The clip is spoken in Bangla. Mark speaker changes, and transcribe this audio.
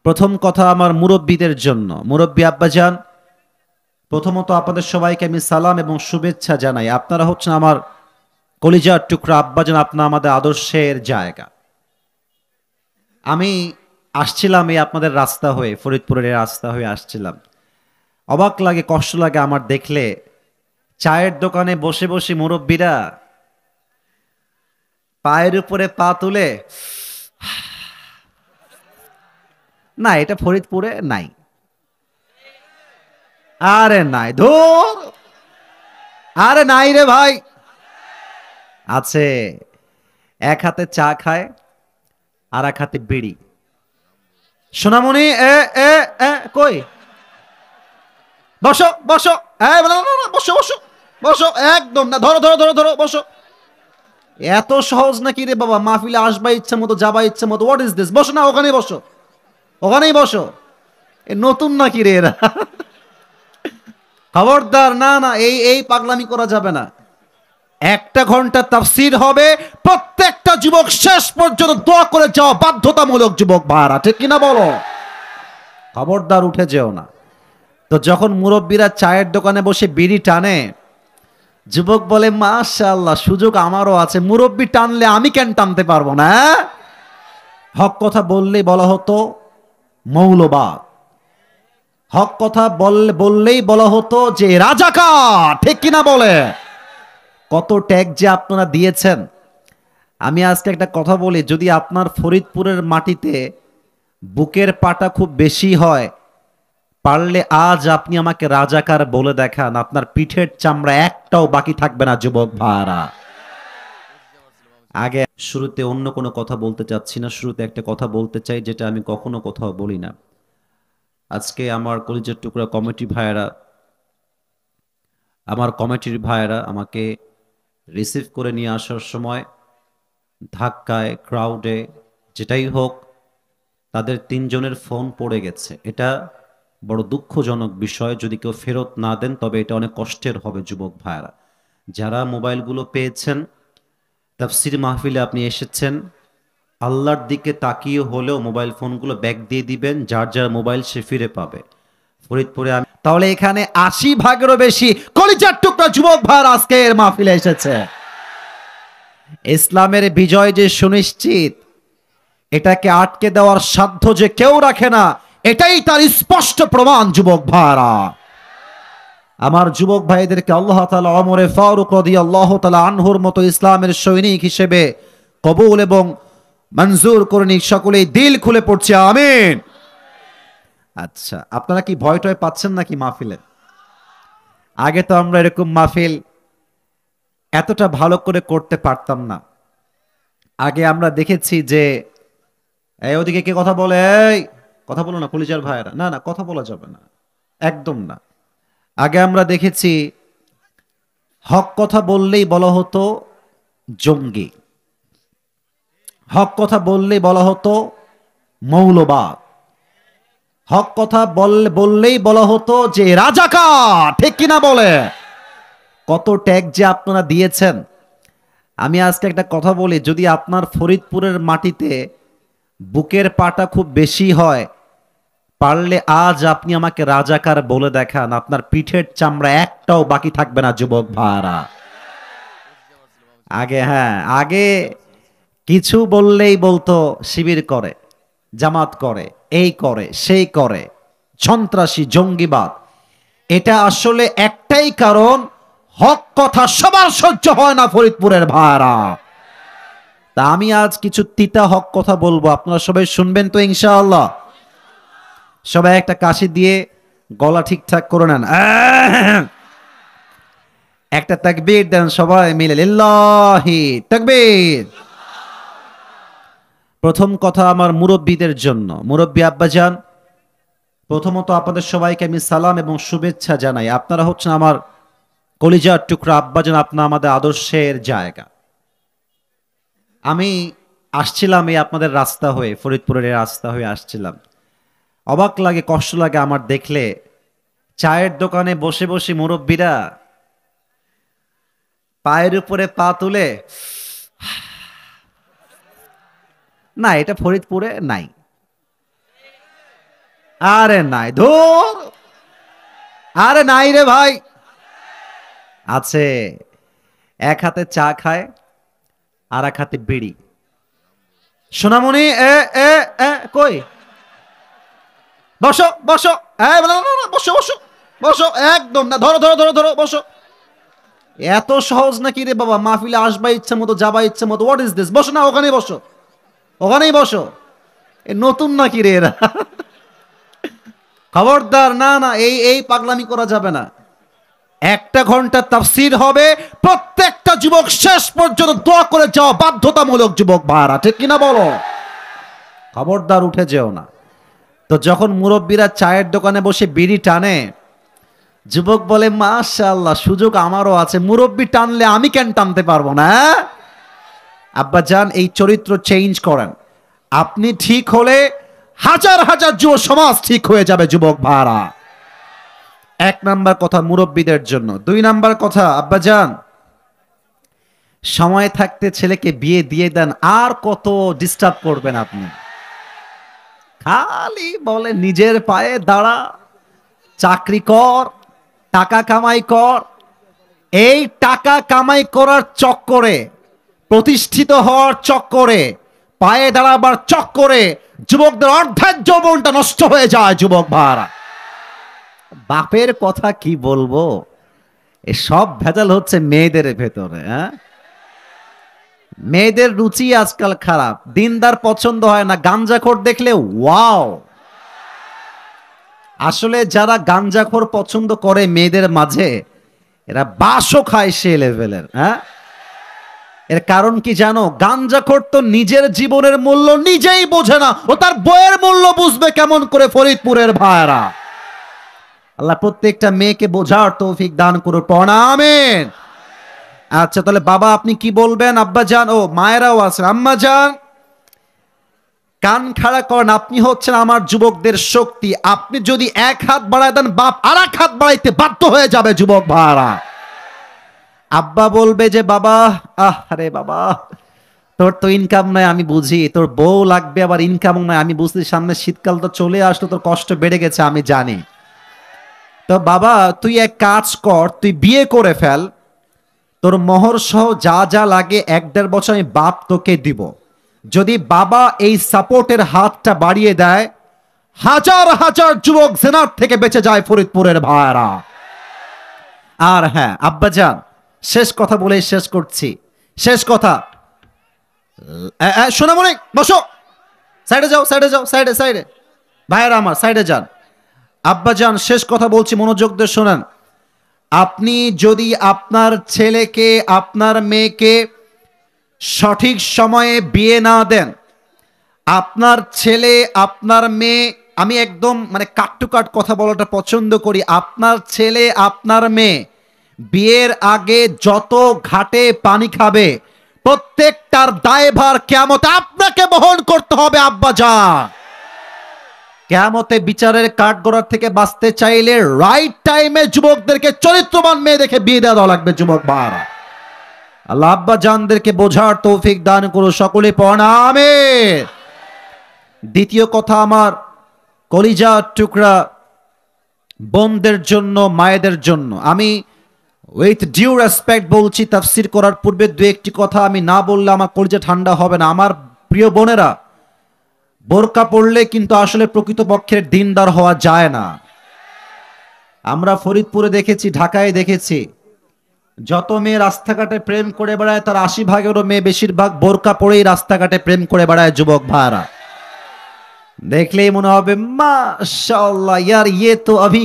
Speaker 1: প্রথম কথা আমার মুরব্বীদের জন্য। মুরব্বী আব্বাজান, প্রথমত আপনাদের সবাইকে আমি সালাম এবং শুভেচ্ছা জানাই। আপনারা হচ্ছেন আমার কলিজার টুকরা আব্বাজান, আপনারা আমাদের আদর্শের জায়গা। আমি আসছিলাম এই আপনাদের রাস্তা হয়ে, ফরিদপুরের এই রাস্তা হয়ে আসছিলাম। অবাক লাগে, কষ্ট লাগে আমার দেখলে, চায়ের দোকানে বসে বসে মুরব্বীরা পায়ের উপরে পা তুলে, না এটা ফরিদপুরে নাই, আরে নাই ধুর, আরে নাই রে ভাই। আছে, এক হাতে চা খায় আর এক হাতে বিড়ি। সোনামণি এ এ এ কই, বসো বসো, বসো বসো বসো, একদম না, ধরো ধরো ধরো ধরো, বসো। এত সহজ নাকি রে বাবা, মাহফিলে আসবা ইচ্ছে মতো, যাবা ইচ্ছে মতো, হোয়াট ইজ দিস? বসো না, ওখানেই বসো, ওখানেই বসো। এ নতুন নাকি রে এরা? খবরদার, না না, এই এই পাগলামি করা যাবে না। একটা ঘন্টা তাফসীর হবে, প্রত্যেকটা যুবক শেষ পর্যন্ত দোয়া করে যাওয়া বাধ্যতামূলক, যুবক ভাড়া, ঠিক কিনা বলো? খবরদার উঠে যেও না। তো যখন মুরব্বীরা চায়ের দোকানে বসে বিড়ি টানে, যুবক বলে মাশাআল্লাহ, সুযোগ আমারও আছে, মুরব্বী টানলে আমি কেন টানতে পারবো না? হক কথা বললেই বলা হতো মৌলবাদ, হক কথা বললেই বলা হতো যে রাজাকার, ঠিক কিনা বলে? কত ট্যাগ যে আপনারা দিয়েছেন। আমি আজকে একটা কথা বলি, যদি আপনার ফরিদপুরের মাটিতে বুকের পাটা খুব বেশি হয়, পারলে আজ আপনি আমাকে রাজাকার বলে দেখান, আপনার পিঠের চামড়া একটাও বাকি থাকবে না, যুবক ভাইরা। আগে শুরুতে অন্য কোনো কথা বলতে চাচ্ছি না, শুরুতে একটা কথা বলতে চাই যেটা আমি কখনো কোথাও বলি না। আজকে আমার কলিজার টুকরা কমিটি ভাইয়েরা, আমার কমিটির ভাইয়েরা আমাকে রিসিভ করে নিয়ে আসার সময় ধাক্কায়, ক্রাউডে, যেটাই হোক, তাদের তিনজনের ফোন পড়ে গেছে। এটা বড় দুঃখজনক বিষয়। যদি কেউ ফেরত না দেন তবে এটা অনেক কষ্টের হবে, যুবক ভাইয়েরা। যারা মোবাইলগুলো পেয়েছেন, তাফসীর মাহফিলে আপনি এসেছেন, আল্লাহর দিকে তাকিয়ে হলেও মোবাইল ফোনগুলো ব্যাক দিয়ে দিবেন, যার যার মোবাইল সে ফিরে পাবে। ফরিদপুরে আমি তাহলে এখানে ৮০% বেশি কলিজার টুকরা যুবক ভাইয়েরা আজকের মাহফিলে এসেছে। ইসলামের বিজয় যে সুনিশ্চিত, এটাকে আটকে দেওয়ার সাধ্য যে কেউ রাখে না, এটাই তার স্পষ্ট প্রমাণ, যুবক ভাইরা। আমার যুবক ভাইদেরকে আল্লাহ তাআলা ওমরে ফারুক রাদিয়াল্লাহু তাআলা আনহুর মতো ইসলামের সৈনিক হিসেবে কবুল এবং মঞ্জুর করে নিক। সকলেই দিল খুলে পড়ছে আমিন। আচ্ছা, আপনারা কি ভয় টয় পাচ্ছেন নাকি মাহফিলে? আগে তো আমরা এরকম মাহফিল এতটা ভালো করে করতে পারতাম না। আগে আমরা দেখেছি যে, এই ওদিকে কে কথা বলে, এই কথা বলো না কলিজার ভাইয়েরা, না না কথা বলা যাবে না, একদম না। আগে আমরা দেখেছি হক কথা বললেই বলা হতো জঙ্গি, হক কথা বললেই বলা হতো মৌলবাদ, হক কথা বললেই বলা হতো যে রাজাকার, ঠিক কিনা বলে? কত ট্যাগ যে আপনারা দিয়েছেন। আমি আজকে একটা কথা বলি, যদি আপনার ফরিদপুরের মাটিতে বুকের পাটা খুব বেশি হয়, পারলে আজ আপনি আমাকে রাজাকার বলে দেখান, আপনার পিঠের চামড়া একটাও বাকি থাকবে না, যুবক ভাইরা। আগে, হ্যাঁ, আগে কিছু বললেই বলতো শিবির করে, জামাত করে, এই করে, সেই করে, সন্ত্রাসী, জঙ্গিবাদ। এটা আসলে একটাই কারণ, হক কথা সবার সহ্য হয় না ফরিদপুরের ভাইরা। তা আমি আজ কিছু তিতা হক কথা বলবো, আপনারা সবাই শুনবেন তো ইনশাআল্লাহ? সবাই একটা কাশি দিয়ে গলা ঠিকঠাক করে নেন। একটা তাকবীর দেন সবাই মিলে, লিল্লাহি তাকবীর। প্রথম কথা আমার মুরব্বীদের জন্য। মুরব্বী আব্বাজান, প্রথমত আপনাদের সবাইকে আমি সালাম এবং শুভেচ্ছা জানাই। আপনারা হচ্ছেন আমার কলিজার টুকরা আব্বাজান, আপনারা আমাদের আদর্শের জায়গা। আমি আসছিলাম এই আপনাদের রাস্তা হয়ে, ফরিদপুরের এই রাস্তা হয়ে আসছিলাম। অবাক লাগে, কষ্ট লাগে আমার দেখলে, চায়ের দোকানে বসে বসে মুরব্বীরা পায়ের উপরে পা তুলে, না এটা ফরিদপুরে নাই, আরে নাই ধুর, আরে নাই রে ভাই। আছে, এক হাতে চা খায় আর এক হাতে বিড়ি। সোনামণি এ এ এ কই, বসো বসো, বসো বসো বসো, একদম না, ধরো ধরো ধরো ধরো, বসো। এত সহজ নাকি রে বাবা, মাহফিলে আসবা ইচ্ছে মতো, যাবা ইচ্ছে মতো, হোয়াট ইজ দিস? বসো না, ওখানেই বসো, ওখানেই বসো। এ নতুন নাকি রে এরা? খবরদার, না না, এই এই পাগলামি করা যাবে না। 1 ঘন্টা তাফসীর হবে, প্রত্যেকটা যুবক শেষ পর্যন্ত দোয়া করে যাওয়া বাধ্যতামূলক, যুবক ভাড়া, ঠিক কিনা বলো? খবরদার উঠে যেও না। তো যখন মুরব্বীরা চায়ের দোকানে বসে বিড়ি টানে, যুবক বলে মাশাআল্লাহ, সুযোগ আমারও আছে, মুরব্বী টানলে আমি কেন টানতে পারবো না? আব্বা জান, এই চরিত্র চেঞ্জ করেন। আপনি ঠিক হলে হাজার হাজার যুব সমাজ ঠিক হয়ে যাবে, যুবক ভাড়া। 1 নাম্বার কথা মুরব্বীদের জন্য। 2 নাম্বার কথা, আব্বা জান, সময় থাকতে ছেলেকে বিয়ে দিয়ে দেন, আর কত ডিস্টার্ব করবেন আপনি? খালি বলে নিজের পায়ে দাঁড়া, চাকরি কর, টাকা কামাই কর। এই টাকা কামাই করার চক্করে, প্রতিষ্ঠিত হওয়ার চক্করে, পায়ে দাঁড়াবার চক্করে যুবকদের অর্ধেক যৌবনটা নষ্ট হয়ে যায়, যুবক ভাড়া। বাপের কথা কি বলবো, এ সব ভেজাল হচ্ছে মেয়েদের ভেতরে। হ্যাঁ, মেয়েদের রুচি আজকাল খারাপ, দিনদার পছন্দ হয় না, গাঞ্জাখোর দেখলে ওয়াও। আসলে যারা গাঞ্জাখোর পছন্দ করে মেয়েদের মাঝে, এরা বাসও খায় সে লেভেলের। হ্যাঁ, এর কারণ কি জানো? গাঞ্জাখোর তো নিজের জীবনের মূল্য নিজেই বোঝে না, ও তার বইয়ের মূল্য বুঝবে কেমন করে? ফরিদপুরের ভাইরা, আল্লাহ প্রত্যেকটা মেয়েকে বোঝার তৌফিক দান করুন, পড়া আমিন। আচ্ছা, তাহলে বাবা আপনি কি বলবেন? আব্বা জান, ও মায়েরাও আছেন, আম্মা জান কান খাড়া করেন, আপনি হচ্ছেন আমার যুবকদের শক্তি। আপনি যদি 1 হাত বাড়ায় দেন, বাপ আর 1 হাত বাড়াইতে বাধ্য হয়ে যাবে, যুবক ভাইরা। আব্বা বলবে যে বাবা, আরে বাবা, তোর তো ইনকাম নাই, আমি বুঝি, তোর বউ লাগবে, আবার ইনকাম নাই, আমি বুঝছি, সামনে শীতকাল তো চলে আসলো, তোর কষ্ট বেড়ে গেছে, আমি জানি। তো বাবা তুই এক কাজ কর, তুই বিয়ে করে ফেল, তোর মোহর সহ যা যা লাগে 1-1.5 বছর আমি বাপ তোকে দিব। যদি বাবা এই সাপোর্টের হাতটা বাড়িয়ে দেয়, হাজার হাজার যুবক জেনার থেকে বেঁচে যায় ফরিদপুরের ভাইরা। আর হ্যাঁ আব্বা জান, শেষ কথা বলে শেষ করছি, শেষ কথা। সোনামণি বসো, সাইডে যাও, সাইডে যাও, সাইডে সাইডে, ভাইরা আমার সাইডে যান। আব্বা জান, শেষ কথা বলছি, মনোযোগ দিয়ে শোনেন। আপনি যদি আপনার ছেলেকে, আপনার মেয়েকে সঠিক সময়ে বিয়ে না দেন, আপনার ছেলে, আপনার মেয়ে, আমি একদম মানে কাট টু কাট কথা বলাটা পছন্দ করি, আপনার ছেলে, আপনার মেয়ে বিয়ের আগে যত ঘাটে পানি খাবে, প্রত্যেকটার দায়ভার কিয়ামতে আপনাকে বহন করতে হবে, আব্বা জান। কিয়ামতে বিচারের কাঠগড়ার থেকে বাঁচতে চাইলে রাইট টাইমে যুবকদেরকে চরিত্রবান মেয়ে দেখে বিয়ে দেওয়া লাগবে, যুবক ভাইরা। আল্লাহ আব্বা জানদেরকে বোঝার তৌফিক দান করো, সকলে পড়া আমিন। দ্বিতীয় কথা, আমার কলিজা টুকরা বোনদের জন্য, মায়েদের জন্য আমি উইথ ডিউ রেসপেক্ট বলছি, তাফসীর করার পূর্বে 2-1টি কথা আমি না বললে আমার কলিজা ঠান্ডা হবে না। আমার প্রিয় বোনেরা, বোরকা পড়লে কিন্তু আসলে প্রকৃতপক্ষের দিনদার হওয়া যায় না। আমরা ফরিদপুরে দেখেছি, ঢাকায় দেখেছি, যত মেয়ে রাস্তাঘাটে প্রেম করে বেড়ায় তার 80 ভাগেরও মেয়ে বেশিরভাগ বোরকা পরেই রাস্তাঘাটে প্রেম করে বেড়ায়, যুবক ভাইরা। দেখলেই মনে হবে মাশাআল্লাহ ইয়ার, ইয়ে তো অভি